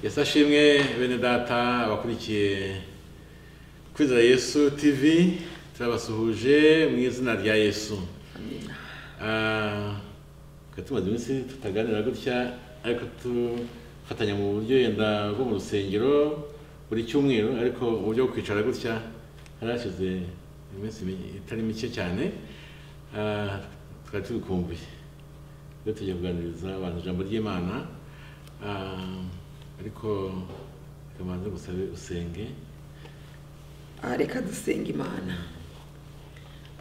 Yesashimwe bene data abakurikiye Kwizera Yesu TV turabasuhuje mu izina rya Yesu. Tumaze iminsi tutaganira gutya ariko tufatanya mu buryo yenda bwo mu rusengero buri cyumweru, ariko uburyo bwo kwicara gutya harashize iminsi itari mike cyane. Twari tubikumbuye rero tugiye kuganiriza abantu ijambo ry'Imana, ariko kamanze gusabe usenge. Reka dusenga Imana.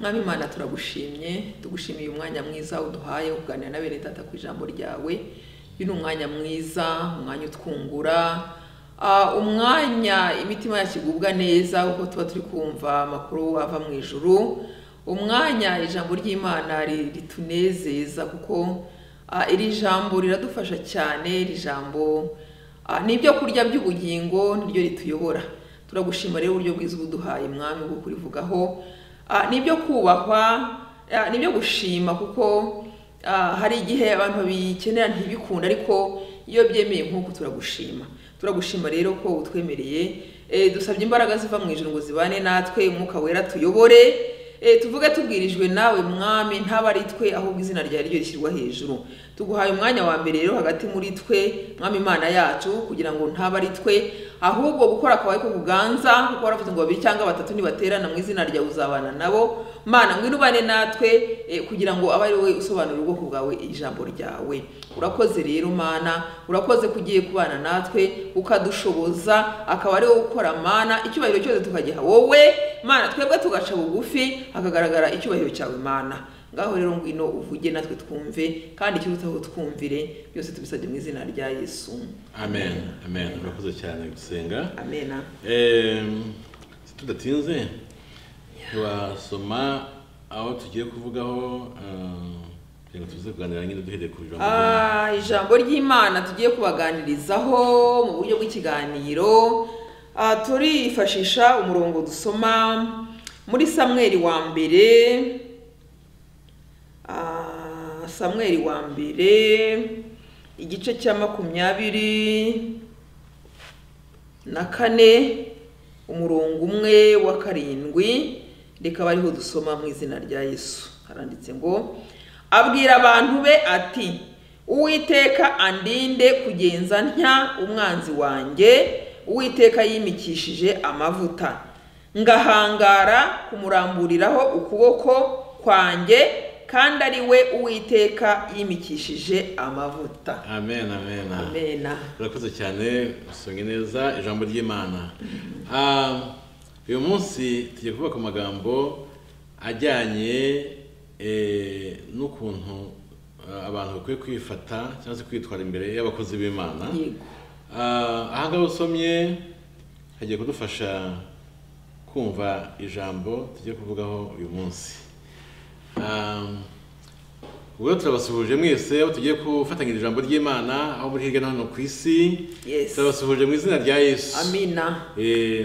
Mwami Imana, turagushimye, tugushimiye umwanya mwiza uduhaye kuganira na bene data ku ijambo ryawe. Bino umwanya mwiza, umwanya utwungura, umwanya imitima yakigubwa neza uko tuba turi kumva amakuru ava mu ijuru, umwanya ijambo ry'Imana ritunezeza kuko iri jambo riradufasha cyane. Iri jambo nibyo kurya by'ubugingo, niryo rituyobora. Turagushima rero uburyo bwiza ubuduhaye mwami bwo kurivugaho, nibyo kubahwa, nibyo gushima kuko hari igihe abantu babikenera ntibikunda, ariko iyo byemeye nk'uko turagushima rero ko utwemereye. Dusabye imbaraga ziva mu ijuru ngo zibane natwe, umwuka wera tuyobore, tuvuge tubwirijwe nawe mwami, ntaba ari twe ahubwo izina ryawe ryo rishyirwa hejuru. Tuguhaye umwanya wa mbere rero hagati muri twe mwami Imana yacu, kugira ngo ntaba ari twe ahubwo gukora kwawe ko kuganza, kuko waravuze ngo 2 cyangwa 3 nibaterana mu izina ryawe uzabana nabo. Mana ngwino ubane natwe, kugira ngo abe ari wowe usobanura ubwoko bwawe ijambo ryawe. Urakoze rero Mana, urakoze kugiye kubana natwe ukadushoboza, akaba ari wowe ukora Mana, icyubahiro cyose tukagiha wowe Mana, twebwe tugaca bugufi hakagaragara icyubahiro cyawe Mana. Ngaho rero ngwino uvuge natwe twumve, kandi ikirutaho twumvire, byose tubisabye mu izina rya Yesu. Amen. Amen. Urakoze cyane gusenga. Amen. Tudatinze wasoma aho tugiye kuvugaho, ngo tuze kuganira nyine duhereye ku ijambo ry'Imana tugiye kubaganirizaho mu buryo bw'ikiganiro. Turifashisha umurongo dusoma muri Samweli wa mbere, Samweli wa mbere igice cya 24 umurongo 1 wa 7. Reka bariho dusoma mu izina rya Yesu. Haranditse ngo, abwira abantu be ati, Uwiteka andinde kugenza ntya umwanzi wanjye. Uwiteka yimikishije amavuta, ngahangara kumuramburiraho ukuboko kwanjye, kandi ari we Uwiteka yimikishije amavuta. Amen. Amen. Amen. Urakoze cyane, usonge neza ijambo ry'Imana. Uyu munsi tugiye kuvuga ku magambo ajyanye n'ukuntu abantu bakwiye kwifata cyangwa se kwitwara imbere y'abakozi b'Imana. Aha ngaho usomye hagiye kudufasha kumva ijambo tugiye kuvugaho uyu munsi. Ubwo turabasuhuje mwese aho tugiye gufatanyiriza ijambo ry'Imana aho muri hirya no hino ku isi. Turabasuhuje mu izina rya Yesu. Amina.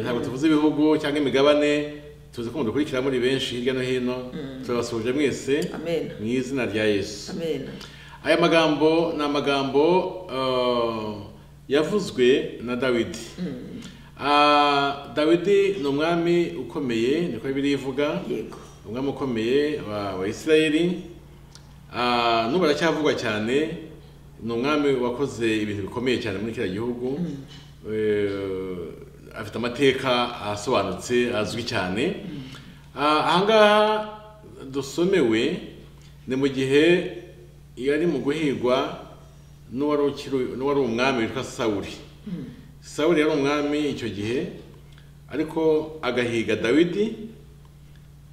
Ntabwo tuvuze ibihugu cyangwa imigabane, tuzi ko mudukurikira muri benshi hirya no hino. Turabasuhuje mwese mu izina rya Yesu. Amen. Aya magambo ni amagambo yavuzwe na Dawidi. Dawidi ni umwami ukomeye, niko Bibiliya ivuga. Yego. Umwami ukomeye wa Isirayeli. N'ubu aracyavugwa cyane. Ni umwami wakoze ibintu bikomeye cyane muri kiriya gihugu. Afite amateka asobanutse azwi cyane. Ahangaha dusomewe ni mu gihe yari mu guhigwa n'uwari umwami witwa Sawuli. Sawuli yari umwami icyo gihe, ariko agahiga Dawidi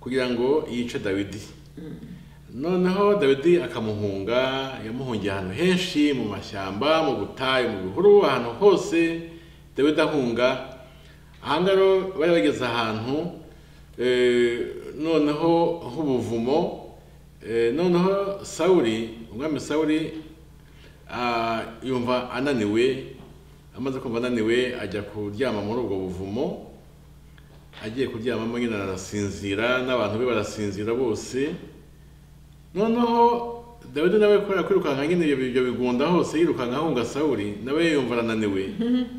kugira ngo yice Dawidi. Noneho Dawidi akamuhunga, yamuhungiye ahantu henshi mu mashyamba, mu butayu, mu bihuru, ahantu hose Dawidi ahunga. Ahangaro bari bageze ahantu noneho h'ubuvumo. Noneho Sawuli, umwami Sawuli yumva ananiwe. Amaze kumva ananiwe ajya kuryama muri ubwo buvumo. Agiye kuryamamo nyine arasinzira, n'abantu be barasinzira bose. Noneho Dawidi nawe kubera kwirukanka nyine ibyo bigunda hose yirukanka ahunga Sawuli, nawe yumva arananiwe,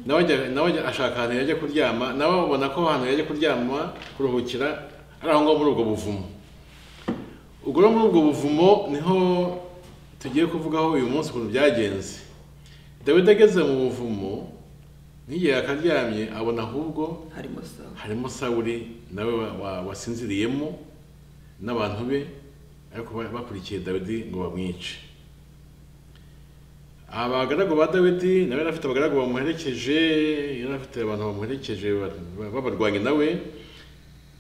nawe ashaka ahantu yajya kuryama, nawe abona ko ahantu yajya kuryama kuruhukira ari aho ngaho muri ubwo buvumo. Ubwo rero muri ubwo buvumo niho tugiye kuvugaho uyu munsi ukuntu byagenze. Dawidi ageze mu buvumo n'igihe akaryamye abona ahubwo harimo Sawuli nawe wasinziriyemo n'abantu be, ariko bakurikiye Dawidi ngo bamwice. Abagaragu ba Dawidi nawe afite abagaragu bamuherekeje, yari afite abantu bamuherekeje babarwanye nawe.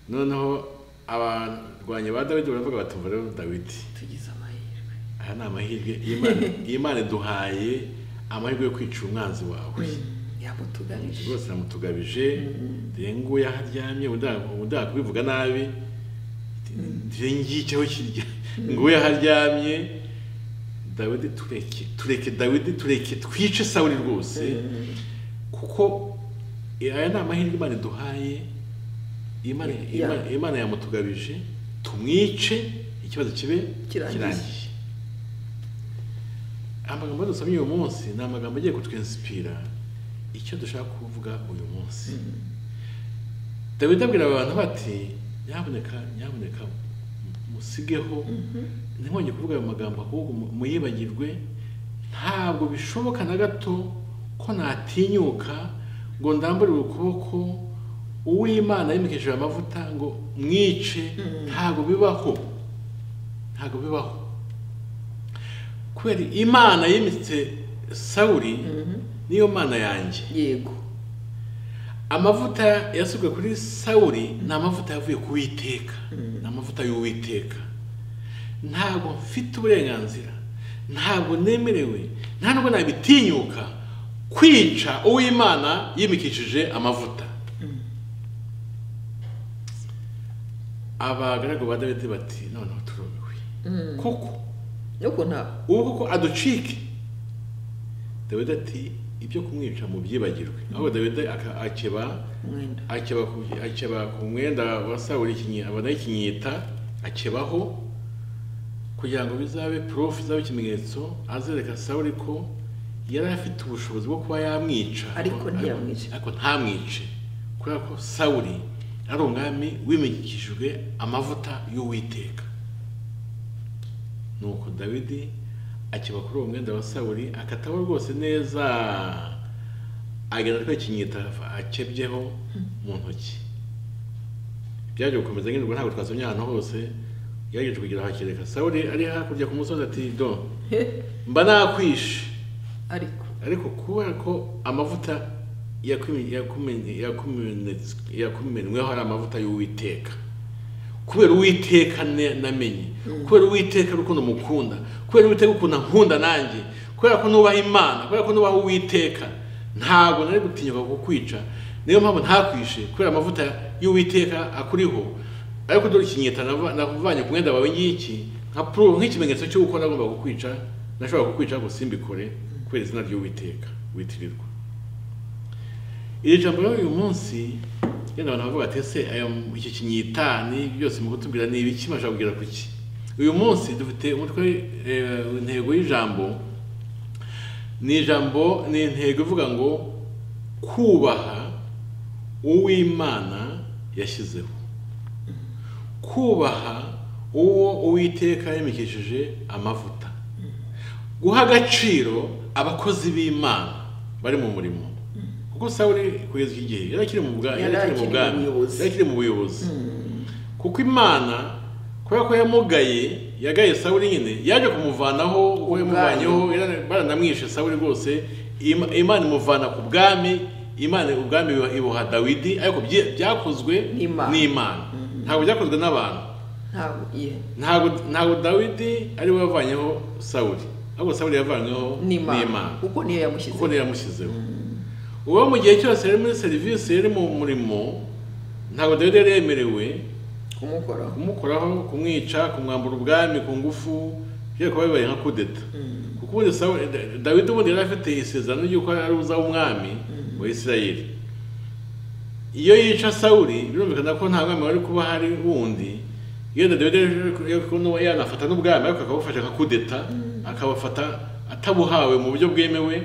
Noneho abarwanye ba Dawidi baravuga bati umva rero Dawidi tugize amahirwe, aya ni amahirwe Imana iduhaye amahirwe yo kwica umwanzi wawe. Yamutugabije rwose, yamutugabije. Nguyu aho aryamye udaha kubivuga nabi, ngicyeho kirya. Nguyu aho aryamye, Dawidi tureke Dawidi tureke twice Sawuli rwose, kuko aya ni amahirwe Imana iduhaye. Imana yamutugabije, tumwice ikibazo kibe kirangiye. Amagambo dusomye uyu munsi ni amagambo agiye kutwinspira icyo dushaka kuvuga uyu munsi. Dawidi abwira abantu bati nyaboneka musigeho, ntimwongere kuvuga ayo magambo ahubwo muyibagirwe. Ntabwo bishoboka na gato ko natinyuka ngo ndamburire ukuboko uw'Imana yimikishije amavuta ngo mwice. Ntabwo bibaho, ntabwo bibaho. Kubera Imana yimitse Sawuli niyo Mana yanjye. Yego. Amavuta yasubwe kuri Sawuli ni amavuta yavuye ku Uwiteka, ni amavuta y'Uwiteka. Ntabwo mfite uburenganzira, ntabwo nemerewe, nta nubwo nabitinyuka kwica uw'Imana yimikishije amavuta. Abagaragu ba Dawidi bati noneho turumiwe kuko aducike. Dawidi ati ibyo kumwica mu byibagirwe. Aho Dawidi akeba ku mwenda wa Sawuli abona ikinyita, akebaho kugira ngo bizabe proof, izabe ikimenyetso azereka Sawuli ko yari afite ubushobozi bwo kuba yamwica, ariko ntamwice, kubera ko Sawuli ari umwami wimikishijwe amavuta y'Uwiteka. Nuko Dawidi akiba kuri uwo mwenda wa Sawuli, akataho rwose neza, agenda ko ikinyita akebyeho mu ntoki. Byaje gukomeza nk'indwa, ntabwo twasomye ahantu hose. Yagejeje kugira hakireka Sawuli ari hakurya ku musozi ati do mba nakwishe, ariko kubera ko amavuta yakumenweho ari amavuta y'Uwiteka, kubera Uwiteka namenye, kubera Uwiteka urukundo mukunda, kubera Uwiteka ukuntu nkunda nanjye, kubera ko nubaha Imana, kubera ko nubaha Uwiteka, ntabwo nari gutinyuka kukwica. Niyo mpamvu ntakwishe, kubera amavuta y'Uwiteka akuriho. Ariko dore ikinyita navanye ku mwenda wawe ngiki nka proof, nk'ikimenyetso cy'uko nagomba kukwica, nashobora kukwica ngo simbikore kubera izina ry'Uwiteka witirirwa. Iri jambo uyu munsi yenda abantu bavuga ati ese iki kinyita ni byose mu kutubwira ni ibiki mashaka kugira kuki. Uyu munsi dufite umutwe intego y'ijambo, ni ijambo ni intego ivuga ngo kubaha uw'Imana yashyizeho, kubaha uwo Uwiteka yimikishije amavuta, guha agaciro abakozi b'Imana bari mu murimo. Kuko Sawuli kugeza igihe yarakiri mu buyobozi, kuko Imana kubera ko yagaye Sawuli nyine yaje kumuvanaho, uwo yamuvanyeho baranamwishe Sawuli rwose. Imana imuvana ku bwami, Imana ubwami ibuha Dawidi, ariko byakozwe n'Imana, ntabwo byakozwe n'abantu. Ntabwo Dawidi ari we wavanyeho Sawuli, ahubwo Sawuli yavanyeho n'Imana, kuko niyo yamushyizeho. Uwo mu gihe cyose yari muri serivisi, yari mu murimo, ntabwo Dawidi yari yemerewe kumukoraho, kumwica, kumwambura ubwami ku ngufu, byo kuba bibaye nka kudeta. Kuko ubundi Dawidi ubundi yari afite isezerano ry'uko ari uzaba umwami wa Isirayeli. Iyo yica Sawuli birumvikana ko nta mwami wari kuba hari wundi, yenda Dawidi yanafata n'ubwami ariko akabufasha akakudeta akabafata atabuhawe mu buryo bwemewe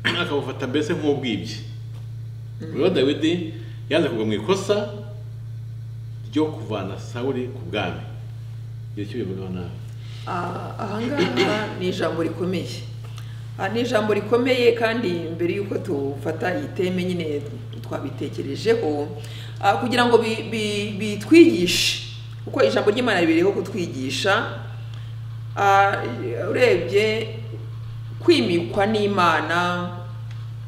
akabufata mbese nk'ubwibye. Rero Dawidi yanze kugwa mu ikosa ryo kuvana Sawuli ku bwami. Igihe cy'ubivugaho nawe. Ahangaha ni ijambo rikomeye. Ni ijambo rikomeye kandi mbere yuko tufata iteme nyine twabitekerejeho kugira ngo bitwigishe uko ijambo ry'Imana ribereho kutwigisha. Urebye kwimikwa n'Imana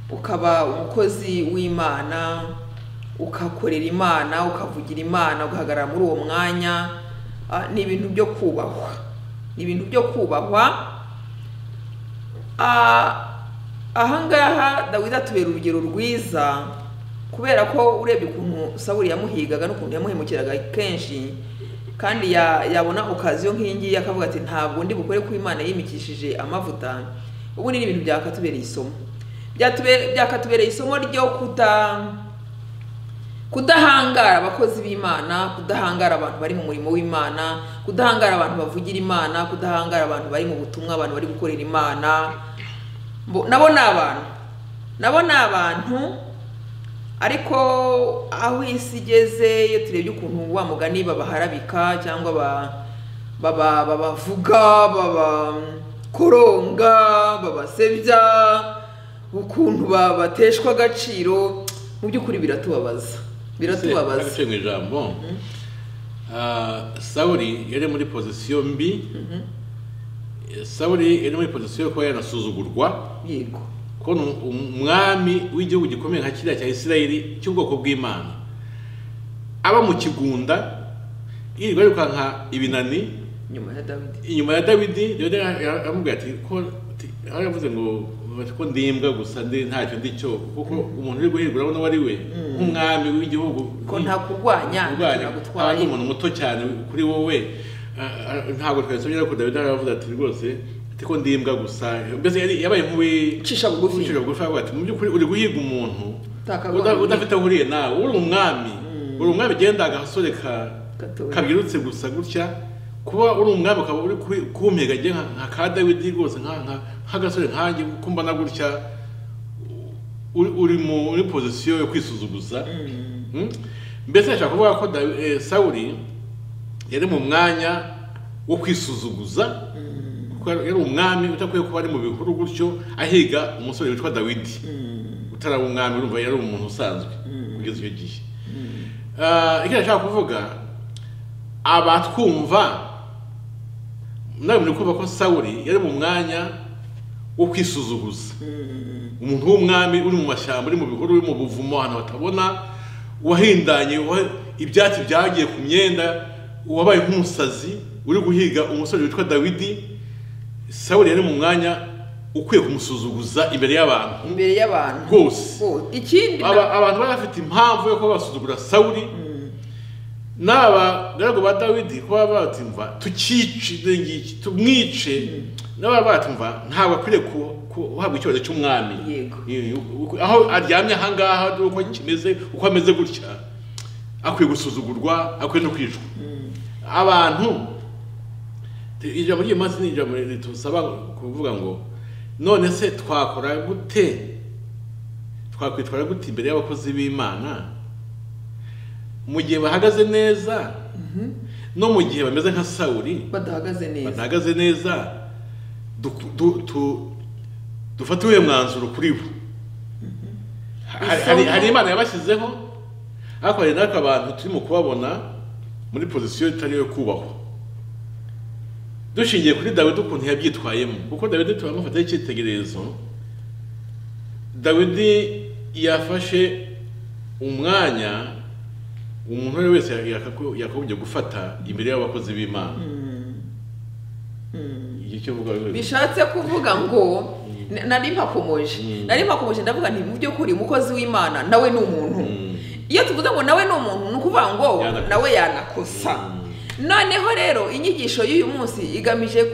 ukaba umukozi w'Imana ukakorera Imana ukavugira Imana ugahagarara muri uwo mwanya ni ibintu byo kubahwa. Ni ibintu byo kubahwa. Ahangaha Dawidi atubera urugero rwiza kubera ko urebye ukuntu Sawuli yamuhigaga n'ukuntu yamuhemukiraga kenshi kandi yabona okaziyo nk'ingi akavuga ati ntabwo ndi bukore ku Imana yimikishije amavuta. Ubu ni ibintu byakatubereye isomo. Byakatubereye isomo ryo kudahangara abakozi b'Imana, kudahangara abantu bari mu murimo w'Imana, kudahangara abantu bavugira Imana, kudahangara abantu bari mu butumwa, abantu bari gukorera Imana. Nabo ni abantu ariko aho isi igeze iyo turebye ukuntu wa mugani babaharabika cyangwa babavuga babakoronga babasebya ukuntu bateshwa agaciro, mu by'ukuri biratubabaza. Mu ijambo Sawuli yari muri pozisiyo mbi. Sawuli yari muri pozisiyo yo kuba yanasuzugurwa. Yego. Ko umwami w'igihugu gikomeye nka kiriya cya Isirayeli cy'ubwoko bw'Imana aba mu kigunda yirirwa yirukanka ibinani inyuma ya Dawidi. Dawidi aramubwira ati ko yavuze ngo ko ndimbwa gusa ntacyo ndicyo kuko umuntu uri guhirwa urabona wari we nk'umwami w'igihugu ko nta kurwanya gutwara umuntu muto cyane kuri wowe. Ntabwo twasomye ko Dawidi aravuze ati rwose ati ko ndimbwa gusa mbese yabaye cisha bugufi avuga ati mu by'ukuri uri guhiga umuntu udafite aho uriye nawe uri umwami genda agasore kabirutse gusa gutya kuba uri umwami ukaba uri kumpega nka ka Dawidi rwose nk'agasore nkanjye kuko mbona gutya uri muri pozisiyo yo kwisuzuguza. Mbese nashaka kuvuga ko Sawuli yari mu mwanya wo kwisuzuguza kuko yari umwami utakwiye kuba ari mu bihuru gutyo ahiga umusore witwa Dawidi utaraba umwami. Urumva yari umuntu usanzwe kugeza icyo gihe. Icyo nashaka kuvuga abatwumva nawe muri kumva ko Sawuli yari mu mwanya wo kwisuzuguza. Umuntu w'umwami uri mu mashyamba uri mu bihuru uri mu buvumo ahantu batabona wahindanye ibyatsi byagiye ku myenda wabaye nk'umusazi uri guhiga umusore witwa Dawidi. Sawuli yari mu mwanya ukwiye kumusuzuguza imbere y'abantu rwose. Ikindi abantu bari bafite impamvu yo kuba basuzugura Sawuli n'abagaragu ba Dawidi kuba batumva tukice tumwice n'aba batumva ntabwo akwiriye guhabwa ikibazo cy'umwami. Aho aryamye ahangaha uko kimeze uko ameze gutya akwiye gusuzugurwa akwiye no kwicwa. Abantu ijambo ry'Imana ni ijambo ritusaba kuvuga ngo none se twakora gute twakwitwara gute imbere y'abakozi b'Imana mu gihe bahagaze neza no mu gihe bameze nka Sawuli badahagaze neza dufate uyu mwanzuro kuri bo. Hari Imana yabashyizeho ariko hari n'ako abantu turimo kubabona muri pozisiyo itari yo kubahwa. Dushingiye kuri Dawidi ukuntu yabyitwayemo kuko Dawidi turamufataho icyitegererezo. Dawidi yafashe umwanya umuntu wese yakagombye gufata imbere y'abakozi b'Imana. Bishatse kuvuga ngo nari mpakomoje ndavuga nti mu by'ukuri umukozi w'Imana nawe ni umuntu. Iyo tuvuze ngo nawe ni umuntu ni ukuvuga ngo nawe yanakosa. Noneho rero inyigisho y'uyu munsi igamije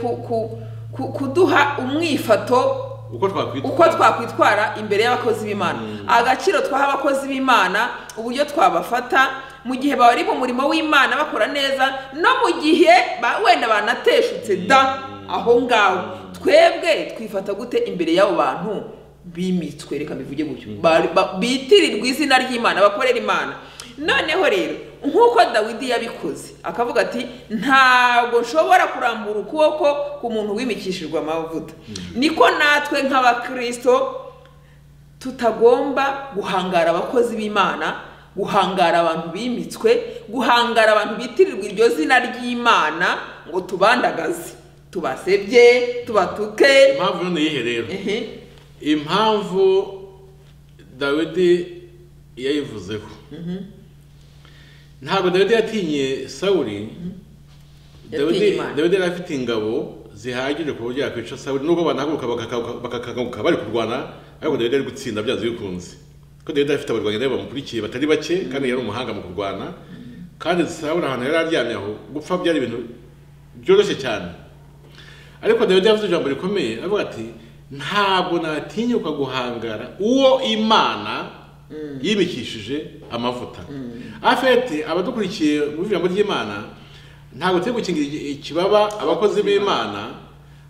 kuduha umwifato uko twakwitwara imbere y'abakozi b'Imana, agaciro twaha abakozi b'Imana, uburyo twabafata, mu gihe bari mu murimo w'Imana bakora neza, no mu gihe wenda banateshutse da aho ngaho. Twebwe twifata gute imbere y'abo bantu bimitswe, reka bivuge gutyo, bitirirwa izina ry'Imana, bakorera Imana? Noneho rero nk'uko Dawidi yabikoze akavuga ati ntabwo nshobora kurambura ukuboko ku muntu wimikishijwe amavuta, niko natwe nk'abakristo tutagomba guhangara abakozi b'Imana, guhangara abantu bimitswe, guhangara abantu bitirirwa iryo zina ry'Imana ngo tubandagaze, tubasebye, tubatuke. Impamvu none yihe rero? Impamvu Dawidi yayivuzeho, ntabwo Dawidi yatinye Sawuli. Dawidi yari afite ingabo zihagije ku buryo yakwica Sawuli, nubwo banahaguruka bakakanguka bari kurwana, ariko Dawidi ari gutsinda byanze bikunze, ko Dawidi afite abarwanyi nawe bamukurikiye batari bake, kandi yari umuhanga mu kurwana. Kandi Sawuli ahantu yari aryamye aho, gupfa byari ibintu byoroshye cyane. Ariko Dawidi yavuze ijambo rikomeye, avuga ati ntabwo natinyuka guhangara uwo Imana yimikishije amavuta. Afete abadukurikiye mu ijambo ry'Imana, ntabwo turi gukingira ikibaba abakozi b'Imana,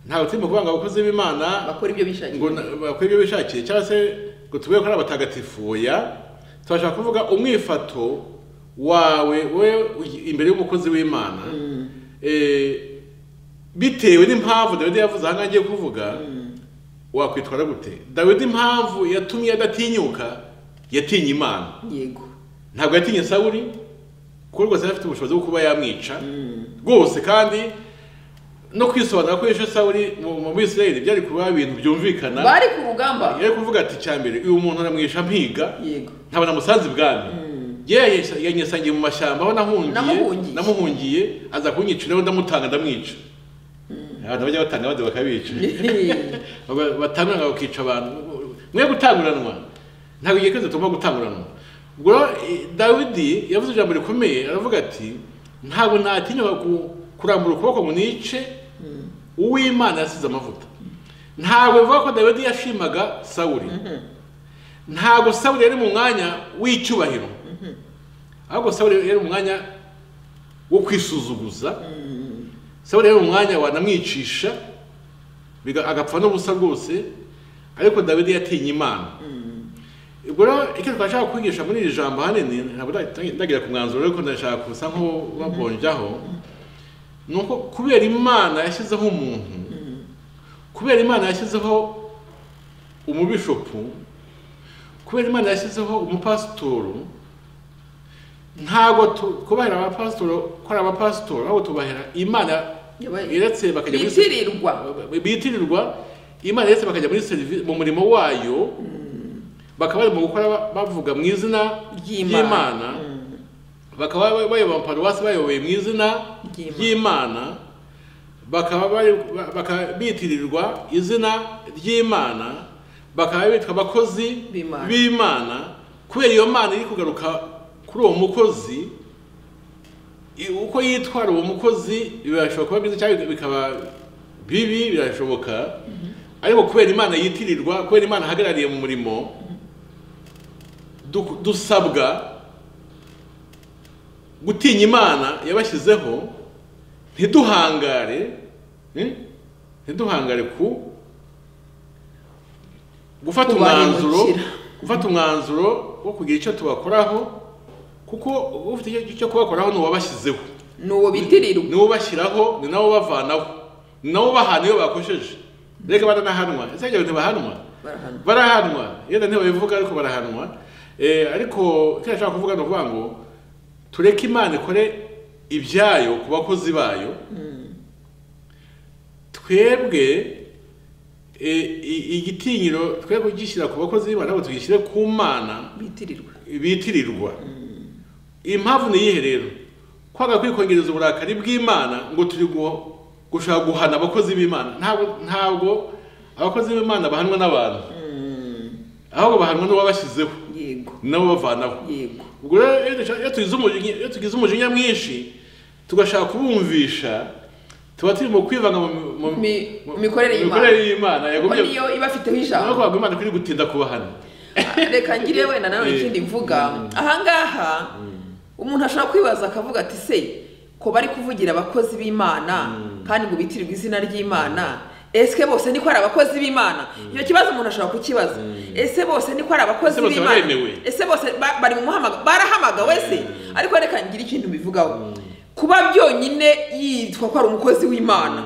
ntabwo turi kuvanga abakozi b'Imana bakora ibyo bishakiye, cyangwa se ngo tube ko ari abatagatifu. Ya turashaka kuvuga umwifato wawe imbere y'umukozi w'Imana, bitewe n'impamvu Dawidi yavuze aha ngiye kuvuga. Wakwitwara gute? Dawidi impamvu yatumye adatinyuka, yatinye Imana. Yego, ntabwo yatinye Sawuli, kuko rwose afite ubushobozi bwo kuba yamwica rwose, kandi no kwisobanura ko yishe Sawuli mu Bisirayeli byari kuba ibintu byumvikana. bari ku rugamba, yari kuvuga ati cyambere uyu muntu namwisha mpiga, yego, ntabona musanze ibwami. Yanyesangiye mu mashyamba aho namuhungiye, aza kunyicira, ndamutanga ndamwica. Abantu bajya batanga abandi bakabica, batanga bakica abantu. Mwe gutanguranwa, ntabwo igihe cyose tugomba gutanguranwa. Ubwo Dawidi yavuze ijambo rikomeye, aravuga ati ntabwo natinyuka kurambura ukuboko ngo nice uw'Imana yasize amavuta. Ntabwo bivuga ko Dawidi yashimaga Sawuli, ntabwo Sawuli yari mu mwanya w'icyubahiro, ahubwo Sawuli yari mu mwanya wo kwisuzuguza. Sawuli yari mu mwanya wanamwicisha agapfa n'ubusa rwose, ariko Dawidi yatinye Imana. Ubwo rero icyo twashaka kwigisha muri iri jambo hanini, ntabwo ndagira ku mwanzuro, ariko ndashaka kusa nko babonjaho, nuko kubera Imana yashyizeho umuntu, kubera Imana yashyizeho umubishopu, kubera Imana yashyizeho umupasitoro, ntabwo kubahera abapasitoro ko ari abapasitoro, ahubwo tubahera Imana yeretse bakajya bitirirwa Imana yeretse bakajya muri serivisi mu murimo wayo, bakaba bari mu gukora bavuga mu izina ry'Imana, bakaba bayoboye paruwasi bayoboye mu izina ry'Imana, bakaba bitirirwa izina ry'Imana, bakaba bitwa abakozi b'Imana. Kubera iyo Mana iri kugaruka kuri uwo mukozi, uko yitwara uwo mukozi birashoboka kuba byiza cyangwa bikaba bibi, birashoboka. Ariko kubera Imana yitirirwa, kubera Imana hagarariye mu murimo, dusabwa gutinya Imana yabashyizeho, ntiduhangare ku gufata umwanzuro wo kugira icyo tubakoraho, kuko ufite icyo kubakoraho n'uwabashyizeho, n'uwo bitirirwa, n'uwo bashyiraho, ni nawo bavanaho, ni nawo bahana iyo bakosheje. Reka baranahanwa, ese njye ntibahanwa? Barahanwa, yenda ntibabivuga ariko barahanwa. Ariko icyo nashaka kuvuga ni ukuvuga ngo tureke Imana ikore ibyayo ku bakozi bayo, twebwe igitinyiro twe kugishyira ku bakozi b'Imana, nabo tugishyire ku Mana bitirirwa. Impamvu ni iyihe rero? Kwaga kwikongereza uburakari bw'Imana ngo turi gushaka guhana abakozi b'Imana. Ntabwo abakozi b'Imana bahanwa n'abantu, ahubwo bahanwa n'uwabashyizeho, nabo bavanaho. Ubwo rero iyo tugize umujinya mwinshi tugashaka kubumvisha, tuba turi mu kwivanga mu mikorere y'Imana. Niyo ibafiteho ijambo, nuko bagwa Imana kuri gutinda kubahana. Reka ngire wenda nawe ikindi mvuga ahangaha. umuntu ashobora kwibaza akavuga ati se ko bari kuvugira abakozi b'Imana kandi ngo bitirirwe izina ry'Imana, ese bose niko ari abakozi b'Imana? Iyo kibazo umuntu ashobora kukibaza. Ese bose niko ari abakozi b'Imana? Ese bose bari mu muhamagaro, barahamagawe se? Ariko reka ngira ikintu bivugaho. Kuba byonyine yitwa ko ari umukozi w'Imana,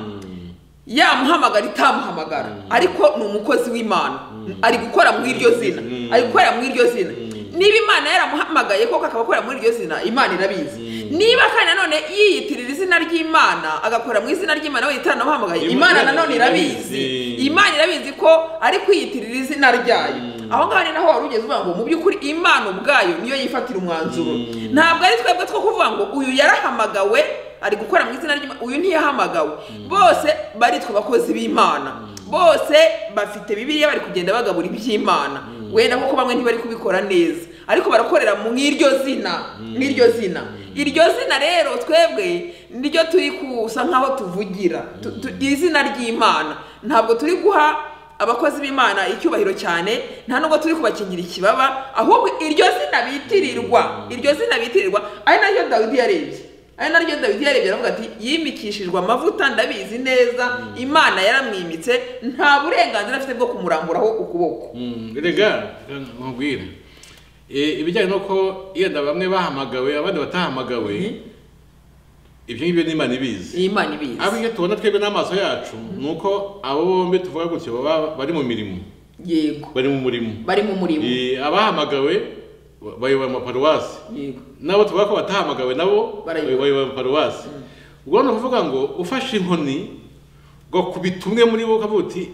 yamuhamagara itamuhamagara, ariko ni umukozi w'Imana, ari gukora mu iryo zina, ari gukora mu iryo zina. Niba Imana yaramuhamagaye koko akaba akora muri iryo zina, Imana irabizi. Niba kandi nanone yiyitirira izina ry'Imana agakora mu izina ry'Imana we itanamuhamagaye, Imana nanone irabizi. Imana irabizi ko ari kwiyitirira izina ryayo. Aho ngaho ni naho wari ugeze uvuga ngo mu by'ukuri Imana ubwayo niyo yifatira umwanzuro. Ntabwo ari twebwe two kuvuga ngo uyu yarahamagawe ari gukora mu izina ry'Imana, uyu ntiyahamagawe. Bose baritwa abakozi b'Imana, bose bafite Bibiliya, bari kugenda bagabura iby'Imana. Wenda kuko bamwe ntibari kubikora neza, ariko barakorera mu iryo zina, n'iryo zina. Iryo zina rero twebwe niryo turi kusa nkaho tuvugira, izina ry'Imana. Ntabwo turi guha abakozi b'Imana icyubahiro cyane, nta nubwo turi kubakingira ikibaba, ahubwo iryo zina bitirirwa, iryo zina bitirirwa ari naryo Dawidi yarebye. Ari naryo Dawidi yarebye aravuga ati yimikishijwe amavuta, ndabizi neza Imana yaramwimitse, nta burenganzira afite bwo kumuramburaho ukuboko. Rega nkubwira ibijyanye nuko yenda bamwe bahamagawe abandi batahamagawe, ibyo ngibyo n'Imana ibizi. Imana ibizi. Abyo tubona twebwe n'amaso yacu nuko abo bombi tuvuga gutyo bari mu mirimo. Yego. Bari mu murimo. Bari mu murimo. Abahamagawe bayoboye amaparuwasi. Yego. Nabo tuvuga ko batahamagawe nabo bayoboye amaparuwasi. Ubwo no kuvuga ngo ufashe inkoni ngo kubitumwe muri bo kavuga uti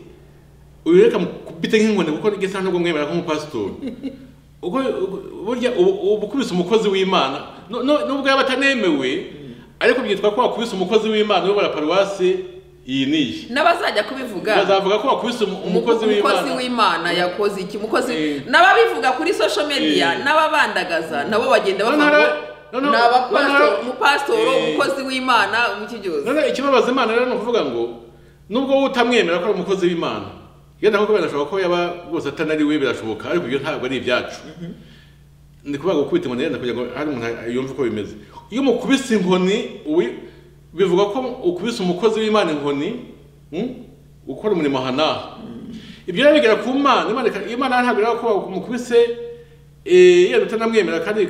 ureka kubite nk'inkoni kuko igisa ntabwo mwemera nk'umupasitori. Uko burya ubukubise umukozi w'Imana nubwo yaba atanemewe, ariko byitwa ko wakubise umukozi w'Imana wo baraparuwasi iyi niyi. N'abazajya kubivuga bazavuga ko wakubise umukozi w'Imana yakoze iki, umukozi n'ababivuga kuri social media n'ababandagaza nabo bagenda bavuga umupasitoro, umukozi w'Imana, umukibyose. None ikibabaza Imana rero no kuvuga ngo nubwo utamwemera ko ari umukozi w'Imana, yenda koko birashoboka ko yaba rwose atanari we, birashoboka, ariko ibyo ntabwo ari ibyacu. Ndi kuvuga ngo kubita inkoni yenda kugira ngo hari umuntu yumve ko bimeze. Iyo mukubise inkoni bivuga ko ukubise umukozi w'Imana inkoni, ukora umurimo hanaha. Ibyo rero bigera ku Mana, Imana ntabwo rero ko mukubise yenda utanamwemera kandi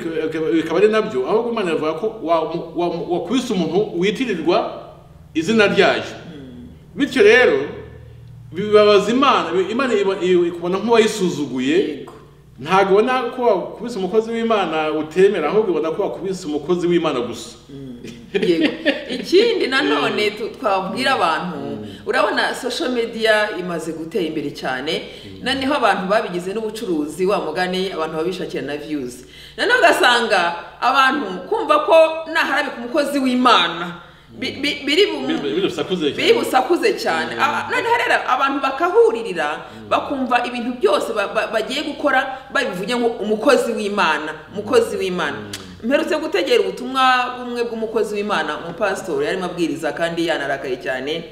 bikaba ari nabyo, ahubwo Imana ivuga ko wakubise umuntu witirirwa izina ryayo. Bityo rero bibabaza Imana ikubona nk'uwayisuzuguye. Ntabwo ubona ko wakubise umukozi w'Imana utemera, ahubwo ubona ko wakubise umukozi w'Imana gusa. Ikindi nanone twabwira abantu, urabona social media imaze gutera imbere cyane, noneho abantu babigize n'ubucuruzi, wa mugani abantu babishakira na views. Noneho ugasanga abantu kumva ko naharabika umukozi w'Imana biri busakuze cyane. Noneho rero abantu bakahuririra bakumva ibintu byose bagiye gukora babivuge ngo umukozi w'Imana, umukozi w'Imana. Mperutse gutegera ubutumwa bumwe bw'umukozi w'Imana, umupastori yarimo abwiriza kandi yanarakaye cyane,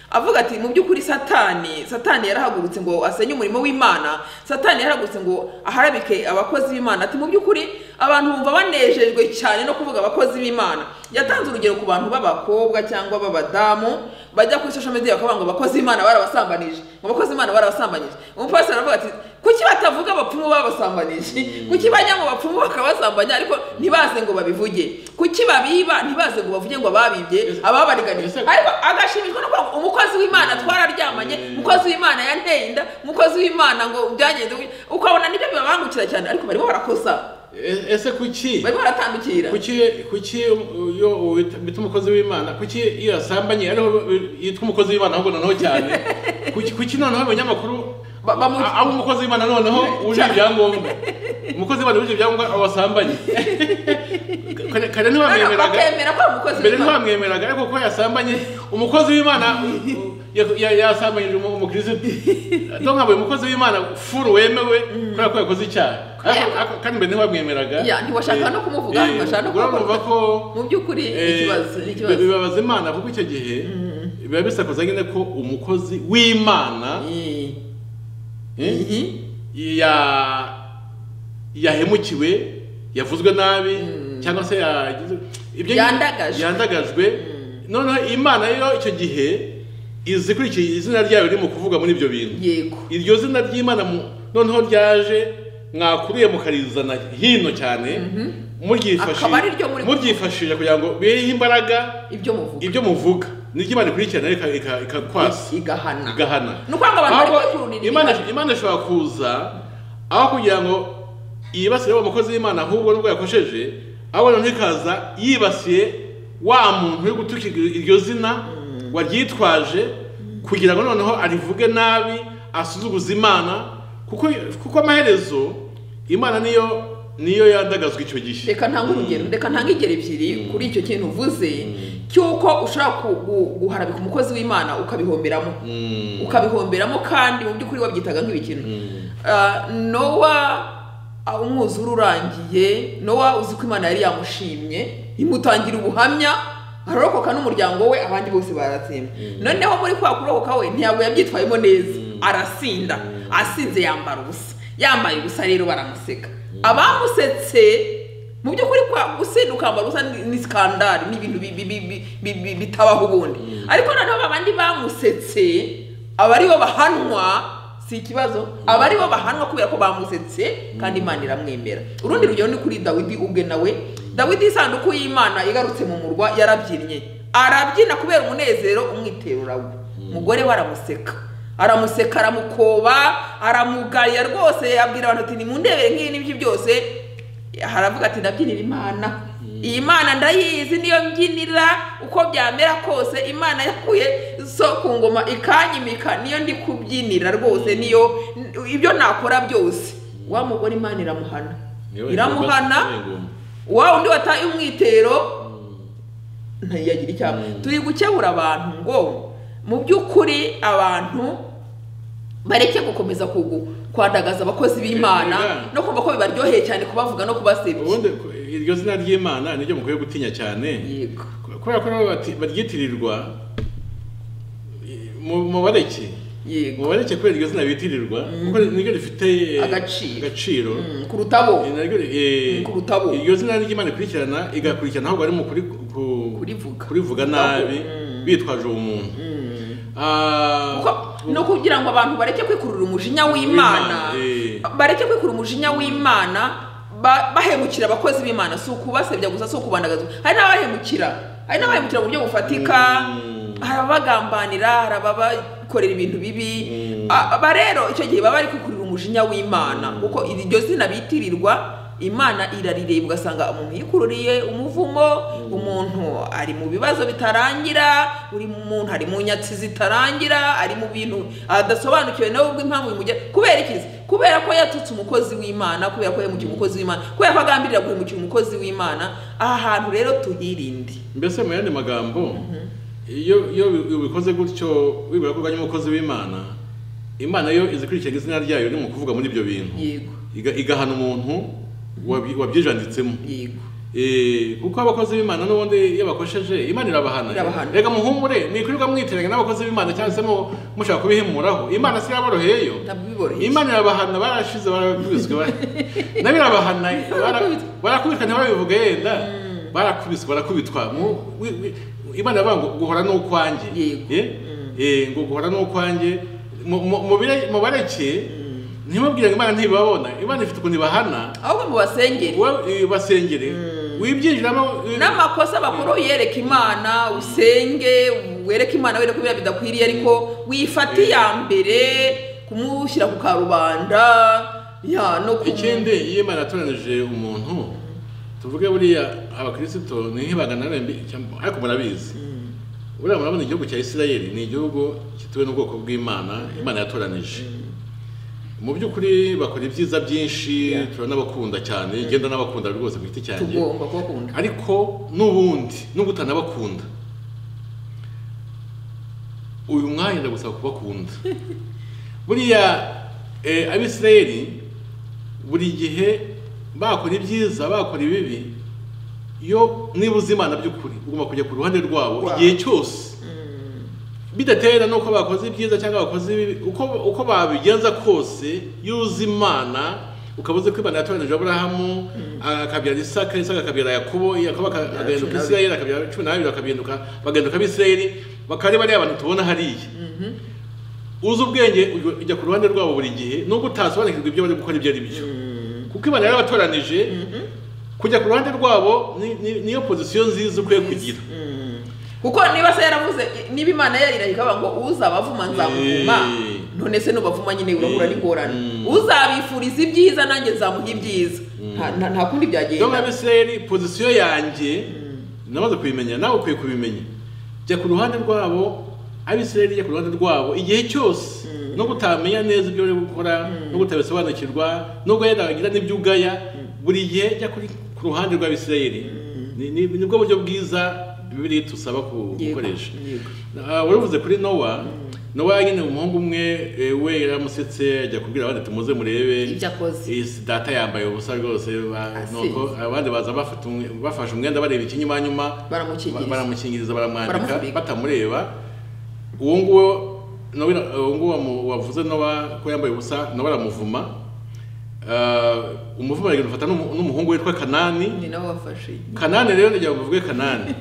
avuga ati mu by'ukuri satani yarahagurutse ngo asenye umurimo w'Imana, satani yarahagurutse ngo aharabike abakozi b'Imana. Ati mu by'ukuri abantu bumva banejejwe cyane no kuvuga abakozi b'Imana. Yatanze urugero ku bantu b'abakobwa cyangwa b'abadamu bajya kuri social media bakavuga ngo abakozi b'Imana barabasambanije, ngo abakozi b'Imana barabasambanyije. Umupasiteri aravuga ati kuki batavuga abapfumu babasambanije, kuki bajya mu bapfumu bakabasambanya ariko ntibaze ngo babivuge, kuki babiba ntibaze ngo bavuge ngo babibye ababariganije. Ariko agashimishwa no kuvuga umukozi w'Imana twararyamanye, umukozi w'Imana yanteye inda, umukozi w'Imana ngo byagenze, ukabona nibyo bibabangukira cyane, ariko barimo barakosa. Ese kuki barimo baratandukira, kuki iyo bita umukozi w'Imana, kuki iyo asambanye ariho yitwa umukozi w'Imana ahubwo noneho cyane, kuki noneho abanyamakuru abo umukozi w'Imana noneho uje ibyangombwa, umukozi w'Imana uje ibyangombwa abasambanye. Kare ntiwamwemeraga ariko ko yasambanye umukozi w'Imana, yasambanyije umukristo. Ntabwo umukozi w'Imana furu wemewe kubera ko yakoze icyaha, kandi mbere ntiwamwemeraga. Ntiwashaka no kumuvuga, ntiwashaka no kumuvuga ko mu by'ukuri ikibazo bibabaza Imana, kuko icyo gihe biba bisakuza nyine ko umukozi w'Imana yahemukiwe, yavuzwe nabi, cyangwa se ibyo yandagajwe. noneho Imana yo icyo gihe izi kuri iki izina ryayo riri mu kuvuga muri ibyo bintu. Yego. Iryo zina ry'Imana noneho ryaje mwakuriye mukarizana hino cyane, muryifashije kugira ngo bihe imbaraga ibyo muvuga. Niryo Imana ikurikirana ikakwasa igahana. Imana ishobora kuza aho kugira ngo yibasire wa mukozi w'Imana, ahubwo nubwo yakosheje abona ntikaza yibasiye wa muntu uri gutuka iryo zina waryitwaje, kugira ngo noneho arivuge nabi, asuzuguza Imana, kuko amaherezo Imana niyo yandagazwa icyo gihe. Reka ntanga urugero, reka ntanga ingero ebyiri kuri icyo kintu uvuze cyuko ushobora guharabika umukozi w'Imana ukabihomberamo kandi mu by'ukuri wabyitaga nk'ibikino. Nowa umwuzure urangiye, Nowa uzi ko Imana yari yamushimye imutangira ubuhamya, ararokoka n'umuryango we, abandi bose baratsemba. Noneho muri kwa kurokoka we ntiyago yabyitwayemo neza, arasinda, asinze yambaye ubusa rero baramuseka. Abamusetse mu by'ukuri kwa gusinda ukambara ubusa ni skandali, ni ibintu bitabaho ubundi. Ariko noneho abandi bamusetse abaribo bahanwa, si ikibazo, abaribo bahanwa kubera ko bamusetse kandi Imana iramwemera. Urundi rugero ni kuri Dawidi ubwe nawe. Dawidi isanduku y'Imana igarutse mu murwa yarabyinnye, arabyina kubera umunezero umwiterurawe. Umugore we aramuseka aramukoba, aramugaya rwose, yabwira abantu ati nimundebere nk'iyi n'ibyo byose. Haravuga ati ndabyinira Imana, iyi Mana ndayizi, niyo mbyinira uko byamera kose. Imana yakuye so ku ngoma ikanyimika, niyo ndi kubyinira rwose, niyo ibyo nakora byose. Wa mugore Imana iramuhana, wa undi wataye umwitero ntiyagira icyaha. Turi gukebura abantu ngo mu by'ukuri abantu bareke gukomeza kwandagaza abakozi b'Imana no kumva ko bibaryoheye cyane kubavuga no kubasebya. Ubundi iryo zina ry'Imana niryo mukwiye gutinya cyane. Yego. Kubera ko baryitirirwa mu bareke. Yego. Mu bareke kubera iryo zina bitirirwa kuko niryo rifite agaciro kurutabo. Kurutabo. Iryo zina ry'Imana ikurikirana igakurikirana ahubwo ari mu kurivuga nabi bitwaje umuntu. No kugira ngo abantu bareke kwikurura umujinya w'Imana, bahemukira abakozi b'Imana, si ukubasebya gusa, si ukubandagaza. Hari n'abahemukira mu buryo bufatika, harabagambanira, harabakorera ibintu bibi. Rero icyo gihe baba bari kwikurura umujinya w'Imana, kuko iryo zina bitirirwa Imana irarireba ugasanga umuntu yikururiye umuvumo, umuntu ari mu bibazo bitarangira, uri umuntu ari mu nyatsi zitarangira, ari mu bintu adasobanukiwe nawe ubwo impamvu bimugera. Kubera iki? Kubera ko yatutse umukozi w'Imana, kubera ko yamukiye umukozi w'Imana, kubera ko agambirira guhemukira umukozi w'Imana. Aha hantu rero tuhirinde. Mbese mu yandi magambo, iyo ubikoze gutyo wibwira ko uganye umukozi w'Imana, Imana yo izikurikira izina ryayo ni mu kuvuga muri ibyo bintu. Yego. Igahana umuntu wabyijanditsemo. Yego. Kuko abakozi b'Imana n'ubundi iyo bakosheje Imana irabahana. Rega muhumure, mwikurirwa mwiteranya n'abakozi b'Imana cyangwa se mushaka kubihimuraho. Imana si yaboroheyeyo. Imana irabahana, barashize barakubiswe. Nabirabahana barakubitwa ntibabivuge yenda. Barakubitwa. Imana yavuga ngo guhora n'ukwanjye. Ngo guhora n'ukwanjye mu bareke. Ntimubwire ngo Imana ntibabona. Imana ifite ukuntu ibahana, ahubwo basengere. Wibyinjiramo n'amakosa bakuru yereka Imana, usenge wereka Imana were kubira bidakwiriye, ariko wifati ya mbere kumushyira ku karubanda. No ikindi iyo Imana yatoranije umuntu, tuvuge buriya abakristo ni nk'ibagana ariko murabizi. Buriya murabona igihugu cya Isirayeli ni igihugu kituwe n'ubwoko bw'Imana, Imana yatoranije. Mu by'ukuri bakora ibyiza byinshi, turanabakunda cyane, genda n'abakunda rwose ku giti cyanjye. Tugomba kubakunda. Ariko n'ubundi nubwo utanabakunda, uyu mwanya ndagusaba kubakunda. Buriya Abisirayeli buri gihe bakora ibyiza, bakora ibibi, iyo nibuze Imana by'ukuri ugomba kujya ku ruhande rwabo igihe cyose. Bidatera nuko bakoze ibyiza cyangwa bakoze ibibi, uko babigenza kose, yuzi Imana ukabuze ko Imana yatoranije Aburahamu akabyara Isaka, Isaka akabyara Yakobo, Yakobo agahinduka Isirayeli, akabyara 12 bagahinduka Abisirayeli, bakari bari abantu tubona hariya. Uzi ubwenge ujya ku ruhande rwabo buri gihe nubwo utasobanukirwa ibyo bari gukora ibyo ari byo, kuko Imana yarabatoranije. Kujya ku ruhande rwabo niyo position nziza ukwiye kugira, kuko niba se yaravuze niba Imana yarirahika ngo uzabavuma nzamuvuma, none se nubavuma nyine urahura n'ingorane. Uzabifuriza ibyiza nanjye nzamuha ibyiza, nta kundi byagenda. Donc Abisirayeli position yanjye namaze kubimenya, nawe ukwiye kubimenya. Jya ku ruhande rwabo, Abisirayeli jya ku ruhande rwabo igihe cyose, no gutamenya neza ibyo bari gukora, no gutabisobanukirwa, no guheragira n'ibyo ugaya, buri gihe jya ku ruhande rw'Abisirayeli. Nibwo buryo bwiza Bibiliya tusaba gukoresha. Waravuze kuri Nowa. Nowa nyine umuhungu umwe we yaramusetse ajya kubwira abandi tumuze murebe ibyo akoze. Data yambaye ubusa rwose, nuko abandi baza bafashe umwenda bareba ikinyuma baramukingiriza baramwandika batamureba. Uwo nguwo wavuze Nowa ko yambaye ubusa, Nowa aramuvuma. Umuvuma rero ufata n'umuhungu witwa Kanani. Ni nawe wafashe. Kanani rero ndagira ngo mvuge Kanani.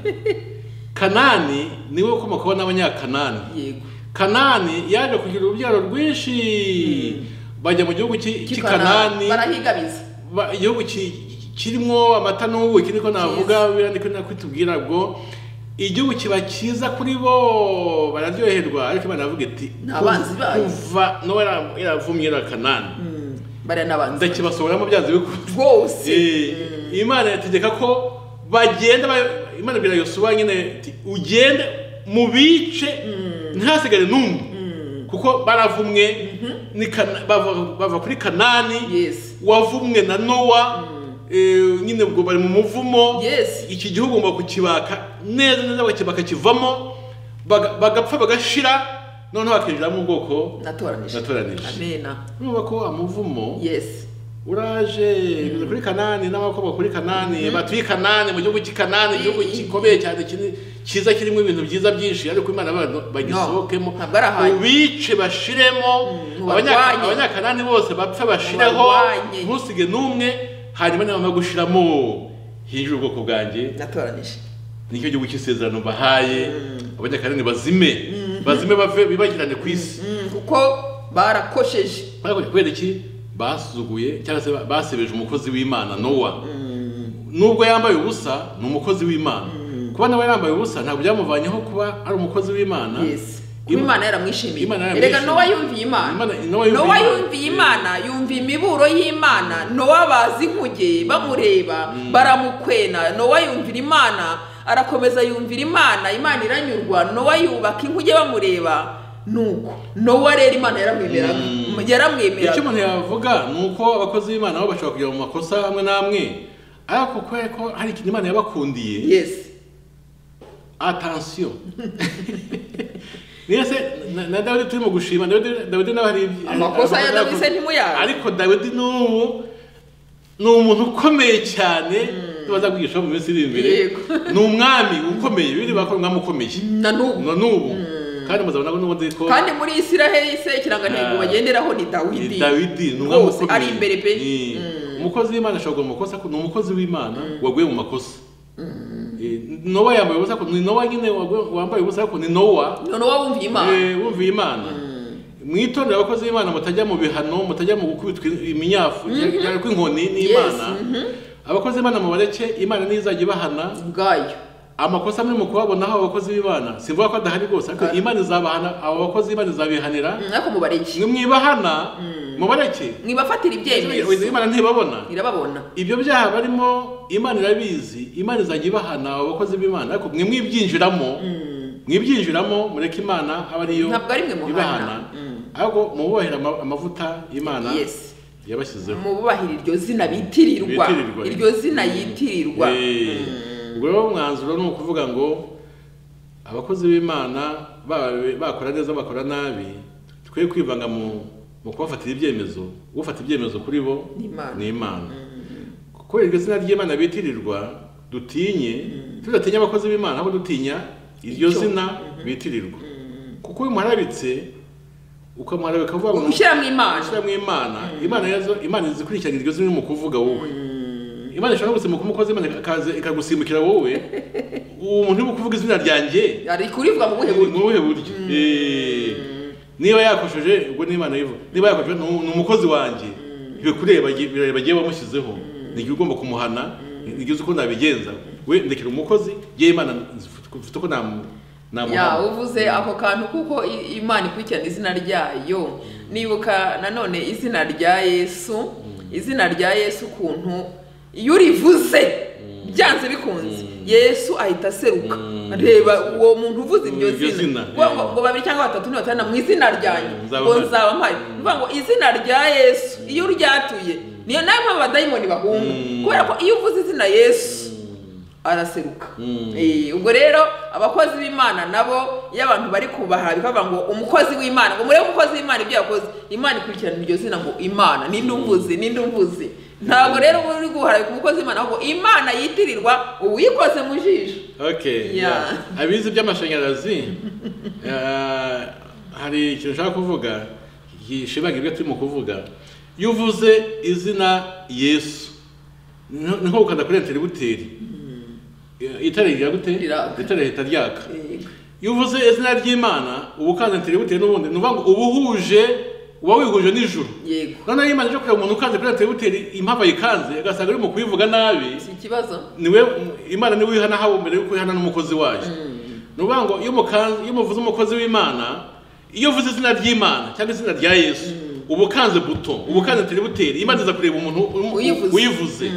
Kanani niwe ukomokaho n'Abanyakanani. Yego. Kanani yaje kugira urubyaro rwinshi, bajya mu gihugu cy'Kanani, barahigabiza. Igihugu kirimo amata n'ubuki, niko navuga, birandiko nakwitubwira bwo igihugu kiba cyiza kuri bo, bararyoherwa. Ariko Imana yavuga iti kuva no yaravumye Kanani, bare nabanze ndakibasohoramo byanze rwose. Imana yategeka ko bagenda, Imana bira Yosuwa nyine iti ugende mu bice ntasigare numwe, kuko baravumwe bava kuri Kanani. Wavumwe na Nowa, nyine ubwo bari mu muvumo. Iki gihugu ngomba kukibaka neza bakakivamo, bagapfa bagashira, noneho bakinjira mu bwoko natoranije. Amena. Urumva ko amuvumo uraje kuri Kanani n'abakobwa kuri Kanani, batuye Kanani mu gihugu cy'Kanani, igihugu gikomeye cyane cyiza kirimo ibintu byiza byinshi, ariko Imana bagisohokemo ubice bashiremo, Abanyakanani bose bapfa bashireho, ntusige n'umwe, hanyuma niba gushiramo hije ubwoko bwanjye natoranije. Nicyo gihugu cy'isezerano bahaye, Abanyakanani bazime bave bibagirane ku isi, kuko barakosheje. Kubera iki? Basuzuguye cyangwa se basebeje umukozi w'Imana Nowa. Nubwo yambaye ubusa ni umukozi w'Imana. Kuba nawe yambaye ubusa ntabwo byamuvanyeho kuba ari umukozi w'Imana. Kuba Imana yaramwishimiye. Erega Nowa yumviye Imana. Nowa yumviye Imana, yumviye imiburo y'Imana. Nowa bazi inkuge bamureba, baramukwena. Nowa yumvira Imana, arakomeza yumvira Imana, Imana iranyurwa. Nowa yubaka inkuge bamureba. Nuko Nowa rero Imana yaramwemeraga. Icyo umuntu yavuga nuko abakozi b'Imana nabo bashobora kujya mu makosa hamwe namwe, ariko ko hari ikintu Imana yabakundiye. Attention. Nese na Dawidi turimo gushima, Dawidi nawe hari amakosa ya Dawidi ntimuyazi, ariko Dawidi ni umuntu ukomeye cyane, tubaza kwigisha mu minsi iri imbere. Ni umwami ukomeye, biri bakora umwami ukomeye na n'ubu. Kandi muzabona ko n'ubundi ko kandi muri Isiraheli se kirangantego bagenderaho ni Dawidi ni umwami ukomeye, ari imbere pe. Umukozi w'Imana ashobora mu makosa, ni umukozi w'Imana waguye mu makosa. Nowa yambaye ubusa, ni Nowa nyine wambaye ubusa, ariko ni Nowa wumviye Imana. Wumviye Imana. Mwitondera abakozi b'Imana mutajya mu bihano, mutajya mu gukubitwa iminyafu cyangwa kw'inkoni n'Imana. Abakozi b'Imana mubareke, Imana nizajya ibahana ubwayo. Amakosa muri mu kubabonaho abakozi b'Imana, simvuga ko adahari rwose, ariko Imana izabahana, abo bakozi b'Imana izabihanira. Ariko mubareke, mwibahana, mubareke, mwibafatira ibyemezo. Imana ntibabona, irababona ibyo byaha barimo. Imana irabizi, Imana izajya ibahana abo bakozi b'Imana, ariko mwe mwibyinjiramo mureke Imana aba ariyo ibahana. Ahubwo mububahira amavuta Imana yabashyizeho, mububahira iryo zina bitirirwa, iryo zina yitirirwa. Ubwo mwanzuro ni ukuvuga ngo abakozi b'Imana bakora neza bakora nabi, twe kwivanga mu kubafatira ibyemezo. Ufata ibyemezo kuri bo ni Imana. Kuko iryo zina ry'Imana bitirirwa, dutinye, tudatinya abakozi b'Imana, ahubwo dutinya iryo zina bitirirwa. Kuko uyu muharabitse ukamara bikavuga ngo ushyira mu Imana, Imana izikurikirana iryo zina mu kuvuga wowe. Imana ishobora gusimuka umukozi Imana ikagusimbukira wowe, umuntu uri kuvuga izina ryanjye ari kurivuga mu buhe buryo. Niba yakosheje ubwo n'Imana yivuga, niba yakosheje ni umukozi wanjye, bikureba bagiye bamushyizeho, ni ugomba kumuhana, igize uko nabigenza, we ndekera umukozi ye Imana mfite uko ya uvuze ako kantu kuko Imana ikurikirana izina ryayo. Nibuka nanone izina rya Yesu kuntu iyo urivuze byanze bikunze Yesu ahita aseruka. Reba uwo muntu uvuze iryo zina ngo babiri cyangwa batatu ni batana mu izina ryanjye ngo nzaba mpaye. Bivuga ngo izina rya Yesu iyo uryatuye niyo namwe abadayimoni bahunga, kubera ko iyo uvuze izina Yesu araseruka. Ubwo rero abakozi b'Imana nabo iyo abantu bari kubaha bikavuga ngo umukozi w'Imana, ngo murebe umukozi w'Imana ibyo yakoze, Imana ikurikirana iryo zina ngo Imana ninde umvuze. Ntabwo rero uri guharabika umukozi w'Imana, ahubwo Imana yitirirwa uwikoze mu jisho. Abizi by'amashanyarazi hari ikintu nshaka kuvuga gishibaga ibyo turimo kuvuga. Iyo uvuze izina Yesu ni nko gukanda kuri inteributeri, itara rya gute? Itara leta ryaka. Iyo uvuze izina ry'Imana ubu kandi inteributeri n'ubundi nuvuga ngo ubuhuje uba wihuje n'ijuru. None Imana ije kureba umuntu ukanze kuri inteributeri impava yikanze agasanga ari mu kubivuga nabi, si ikibazo. Niwe Imana niwe ihana hawo mbere yuko ihana n'umukozi wayo. Nuvuga ngo iyo muvuze umukozi w'Imana, iyo uvuze izina ry'Imana cyangwa izina rya Yesu ubu kanze buto, ubu kanze inteributeri, Imana iza kureba umuntu uyivuze.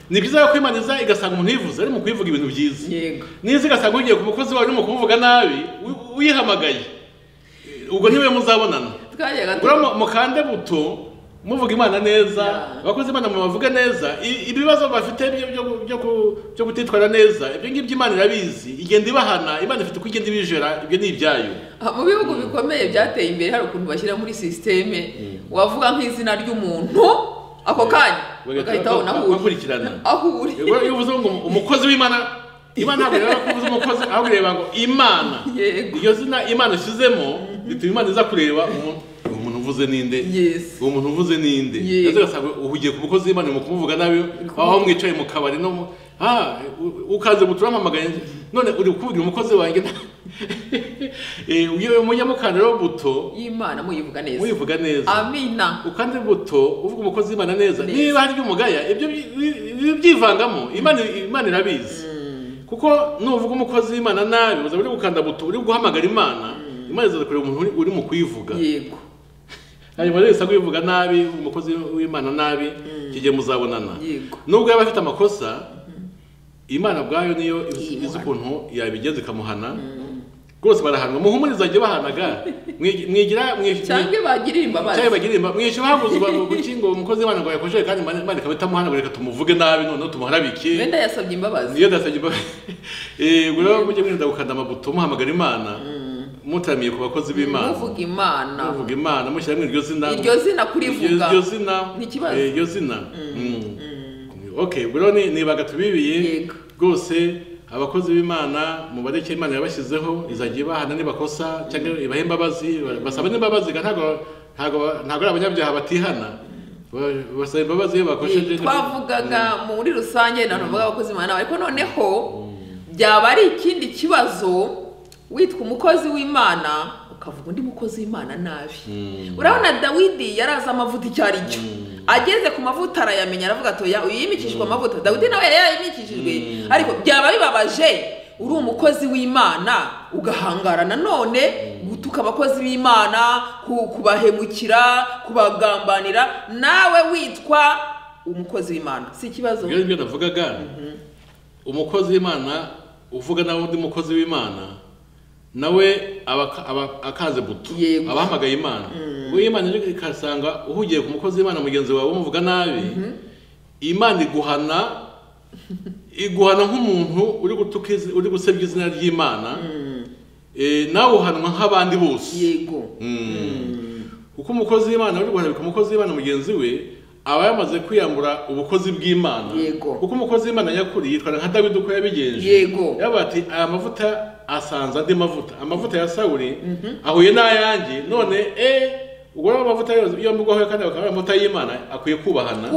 Ni byiza ko Imana iza igasanga umuntu yivuze ari mu kubivuga ibintu byiza. Niza igasanga ugiye ku mukozi wawe mu kumuvuga nabi uyihamagaye, ubwo niwe muzabonana. Mukande buto muvuga Imana neza, abakozi Imana mubavuga neza, ibibazo bafite byo gutitwara neza ibyo ngibyo Imana irabizi, igenda ibahana. Imana ifite uko igenda ibijera, ibyo ni ibyayo. Mu bihugu bikomeye byateye imbere hari ukuntu bashyira muri systeme, wavuga nk'izina ry'umuntu ako kanya bagahita babona aho uri. Iyo uvuze ngo umukozi w'Imana, Imana ntabwo rero kuvuza umukozi, ahubwo ireba ngo Imana. Iyo zina Imana ishyizemo bituma Imana iza kureba umuntu uvuze ninde, uwo muntu uvuze ninde. Yaza gasanga uhugiye ku mukozi w'Imana mu kumuvuga nabi, aho mwicaye mu kabari no ukaze muturamamagaye, none uri kuvugira umukozi wanjye. Uyo munyamukanda rero buto y'Imana muyivuga neza. Amina. Ukandi buto uvuga umukozi w'Imana neza, niba hari by'umugaya ibyo byivangamo, Imana irabizi. Kuko nuvuga umukozi w'Imana nabi uza uri gukanda buto, uri guhamagara Imana iza kureba umuntu uri mu kuyivuga. Hanyuma rero isago yivuga nabi umukozi w'Imana nabi, kije muzabonana. Nubwo yaba afite amakosa, Imana bwayo niyo izi ukuntu yabigenza ikamuhana. Rwose barahanwa, muhumuriza ajye bahanaga, mwigira cyangwa bagirira imbabazi, mwishe bahaguzwa gukingo umukozi w'Imana ngo yakosheje kandi Imana ikabita muhana, reka tumuvuge nabi none tumuharabike. Wenda yasabye imbabazi. Iyo dasabye imbabazi. Gura mujye mwenda gukanda amabuto muhamagara Imana, mutaramiye ku bakozi b'Imana. Muvuga Imana mushyira iryo zina kurivuga. Iryo zina ni kibazo. Iryo zina. Bro ni bagatubibiye rwose. Abakozi b'Imana mubareke Imana yabashyizeho izagiye bahana nibakosa cyangwa ibahe imbabazi, basaba n'imbabazi ntago ari abanyabyaha batihana, basaba imbabazi iyo bakosheje. Twavugaga muri rusange navuga abakozi b'Imana, ariko noneho byaba ari ikindi kibazo witwa umukozi w'Imana ukavuga undi mukozi w'Imana nabi. Urabona Dawidi yaraza amavuta icyari cyo, ageze ku mavuta arayamenya, aravuga ati uyu yimikishwa amavuta. Dawidi nawe yayimikishijwe, ariko byaba bibabaje uri umukozi w'Imana ugahangara nanone gutuka abakozi b'Imana, kubahemukira, kubagambanira, nawe witwa umukozi w'Imana. Si ikibazo. Ibyo navugaga, umukozi w'Imana uvuga nawe undi mukozi w'Imana nawe akaze buto, abahamagaye Imana. Imana ikasanga uhugiye ku mukozi w'Imana mugenzi wawe umuvuga nabi, Imana iguhana nk'umuntu uri gusebya izina ry'Imana, nawe uhanwa nk'abandi bose. Kuko umukozi w'Imana uri guhanabika umukozi w'Imana mugenzi we aba yamaze kwiyambura ubukozi bw'Imana. Kuko umukozi w'Imana nyakuri yitwara nka Dawidi uko yabigenje. Yaba ati aya mavuta asanze andi amavuta ya Sawuli ahuye n'ayanjye none ubwo amavuta yo mugwaho kandi akaba amavuta y'Imana akwiye kubahana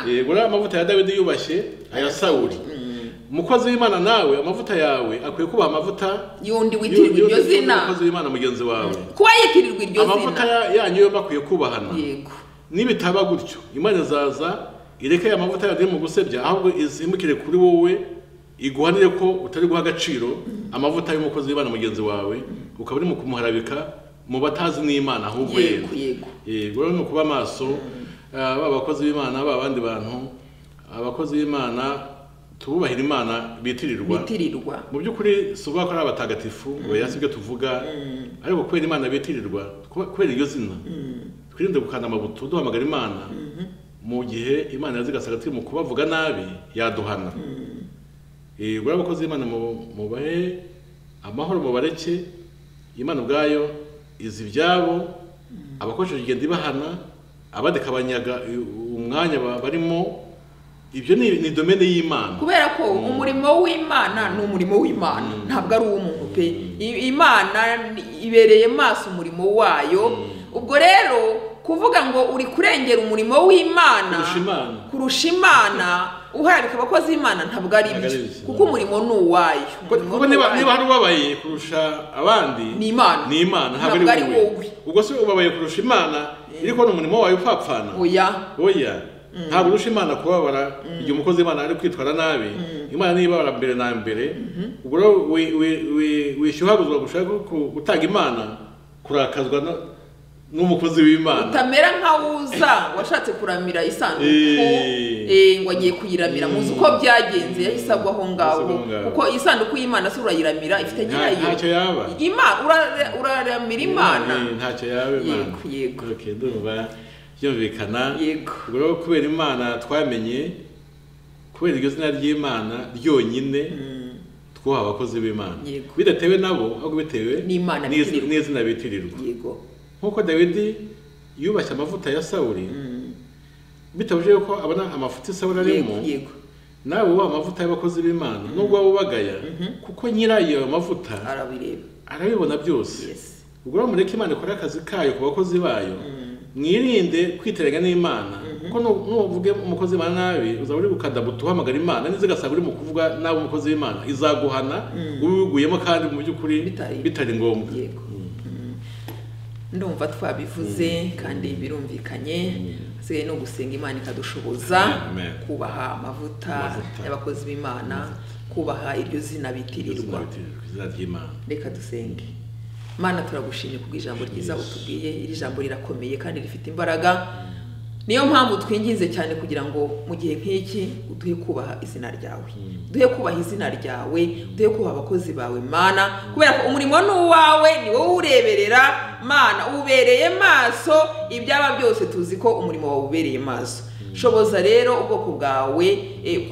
yego amavuta ya Dawidi yubashye aya Sawuli umukozi w'Imana nawe amavuta yawe akwiye kubaha amavuta yundi witirirwa iryo zina umukozi w'Imana mugenzi wawe kuba yitirirwa iryo zina amavuta yanyu yo bakwiye kubahana yego nibitaba gutyo Imana zaza ireke amavuta yandi mu gusebya ahubwo izimukire kuri wowe iguhanire ko utari guha agaciro amavuta y'umukozi w'Imana mugenzi wawe ukaba uri mu kumuharabika mu batazi n'Imana ahubwo yego no kuba maso abakozi b'Imana abandi bantu abakozi b'Imana tububahira Imana bitirirwa mu by'ukuri suba ko ari abatagatifu bayasibye tuvuga ariko kwera Imana bitirirwa kwera iryo zina twirinde gukanda amabuto duhamagara Imana mu gihe Imana yazigasaga turi mu kubavuga nabi yaduhana ubwo abakozi b'Imana mu bahe amahoro mu bareke Imana ubwayo izi byabo abakoresheje igenda ibahana abandi kabanyaga umwanya barimo ibyo ni domene y'Imana kubera ko umurimo w'Imana ni umurimo w'Imana ntabwo ari uw'umuntu pe Imana ibereye maso umurimo wayo ubwo rero kuvuga ngo uri kurengera umurimo w'Imana kurusha Imana uharabika abakozi b'Imana ntabwo ari byo kuko umurimo ni uwayo kuko niba hari ubabaye kurusha abandi ni Imana ntabwo ari wowe ubwo se ubabaye kurusha Imana iriko n'umurimo wayo upfapfana oya ntabwo urusha Imana kubabara igihe umukozi w'Imana ari kwitwara nabi Imana nibabara mbere na mbere ubwo wishyuhaguzwa gushaka gutanga Imana kurakazwa n'umukozi w'Imana utamera nkawuza washatse kuramira isanduku ngo agiye kuyiramira muzi uko byagenze yahise agwa aho ngaho kuko isanduku y'Imana se urayiramira ifite nyirayo ntacyo yaba Imana uraramira Imana ntacyo yaba Imana yego okay ndumva byumvikana ubwo kubera Imana twamenye kubera iryo zina ry'Imana ryonyine twuha abakozi b'Imana bidatewe nabo ahubwo bitewe n'izina bitirirwa yego nkuko Dawidi yubashye amavuta ya Sawuli bitabuje ko abona amafuti Sawuli arimo nawe wa amavuta y'abakozi b'Imana nubwo wabugaya kuko nyirayo amavuta arabibona byose ubwo mureke Imana ikora akazi kayo ku bakozi bayo mwirinde kwiteranya n'Imana kuko nuvuge umukozi w'Imana nabi uzaba uri gukanda buto uhamagara Imana nizigasaba uri mu kuvuga nawe umukozi w'Imana izaguhana ubiguyemo kandi mu by'ukuri bitari ngombwa ndumva twabivuze kandi birumvikanye asigaye no gusenga Imana ikadushoboza kubaha amavuta y'abakozi b'Imana kubaha iryo zina bitirirwa reka dusenge Mana turagushimye kubw'ijambo ryiza utubwiye iri jambo rirakomeye kandi rifite imbaraga niyo mpamvu twinginze cyane kugira ngo mu gihe nk'iki uduhe kubaha izina ryawe duhe kubaha izina ryawe duhe kubaha abakozi bawe Mana kubera ko umurimo ni uwawe ni wowe ureberera Mana ubereye maso ibyaba byose tuzi ko umurimo wawe ubereye maso shoboza rero ubwoko bwawe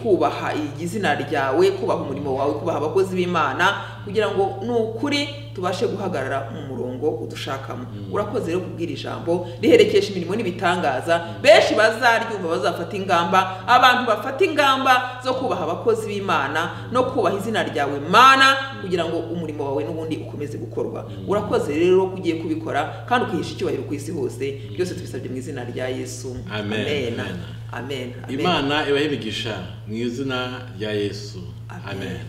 kubaha izina ryawe kubaha umurimo wawe kubaha abakozi b'Imana kugira ngo nukuri tubashe guhagarara mu murongo udushakamo urakoze rero kubwira ijambo riherekesha imirimo n'ibitangaza benshi bazaryumva bazafata ingamba abantu bafata ingamba zo kubaha abakozi b'Imana no kubaha izina ryawe Mana kugira ngo umurimo wawe n'ubundi ukomeze gukorwa urakoze rero kugiye kubikora kandi ukihisha icyubahiro ku isi hose byose tubisabye mu izina rya Yesu amen Imana ibahe imigisha mu izina rya Yesu amen.